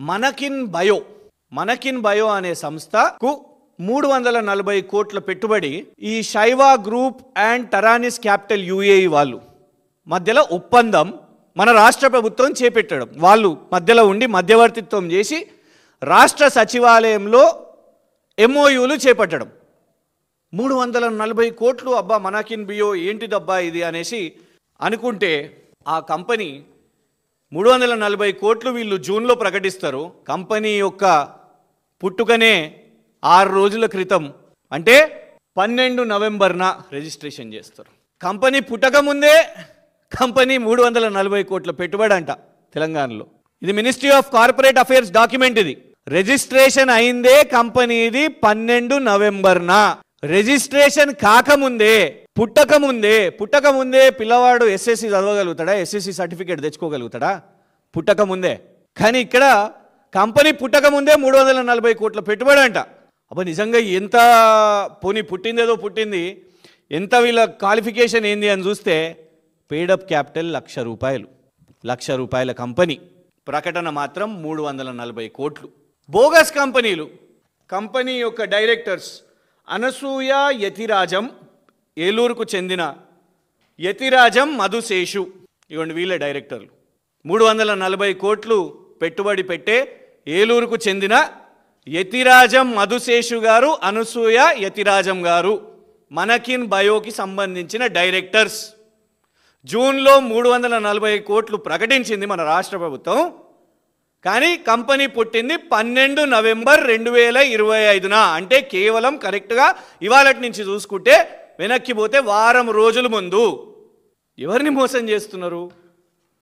మనకిన్ bio అనే సంస్థకు 340 కోట్ల పెట్టుబడి ఈ శైవా గ్రూప్ అండ్ టరానిస్ క్యాపిటల్ యుఏఈ వాళ్ళు మధ్యలో ఒప్పందం మన రాష్ట్ర ప్రభుత్వం చేపట్టడం, వాళ్ళు మధ్యలో ఉండి మధ్యవర్తిత్వం చేసి రాష్ట్ర సచివాలయంలో ఎంఓయూలు చేపట్టడం. 340 కోట్లు, అబ్బా మనకిన్ బియో ఏంటిదబ్బా ఇది అనేసి అనుకుంటే ఆ కంపెనీ 340 కోట్లు వీళ్ళు జూన్లో ప్రకటిస్తారు. కంపెనీ యొక్క పుట్టుకనే 6 రోజుల క్రితం అంటే 12 నవంబర్న రిజిస్ట్రేషన్ చేస్తారు. కంపెనీ పుట్టక ముందే కంపెనీ 340 కోట్ల పెట్టుబడి అంట తెలంగాణలో. ఇది ministry of corporate affairs document. ఇది రిజిస్ట్రేషన్ అయిందే కంపెనీది 12 నవంబర్న. రిజిస్ట్రేషన్ కాకముందే పుట్టకముందే పిల్లవాడు ఎస్ఎస్సి చదవగలుగుతాడా? ఎస్ఎస్సి సర్టిఫికేట్ తెచ్చుకోగలుగుతాడా? పుట్టకముందే. కానీ ఇక్కడ కంపెనీ పుట్టకముందే 340 కోట్ల పెట్టుబడి అంట. అబ్బా నిజంగా ఎంత పోనీ పుట్టిందేదో పుట్టింది, ఎంత వీళ్ళ క్వాలిఫికేషన్ ఏంది అని చూస్తే పేడప్ క్యాపిటల్ ₹1,00,000 కంపెనీ, ప్రకటన మాత్రం 340 కోట్లు. బోగస్ కంపెనీలు. కంపెనీ యొక్క డైరెక్టర్స్ అనసూయ యతిరాజం, ఏలూరుకు చెందిన యతిరాజం మధుశేషు, ఇవ్వండి వీళ్ళ డైరెక్టర్లు. 340 కోట్లు పెట్టుబడి పెట్టే ఏలూరుకు చెందిన యతిరాజం మధుశేషు గారు, అనసూయ యతిరాజం గారు మనకిన్ బయోకి సంబంధించిన డైరెక్టర్స్. జూన్లో 340 కోట్లు ప్రకటించింది మన రాష్ట్ర ప్రభుత్వం. కానీ కంపెనీ పుట్టింది 12 నవంబర్ 2025న. అంటే కేవలం కరెక్ట్గా ఇవాళటి నుంచి చూసుకుంటే వెనక్కి పోతే వారం రోజుల ముందు. ఎవరిని మోసం చేస్తున్నారు?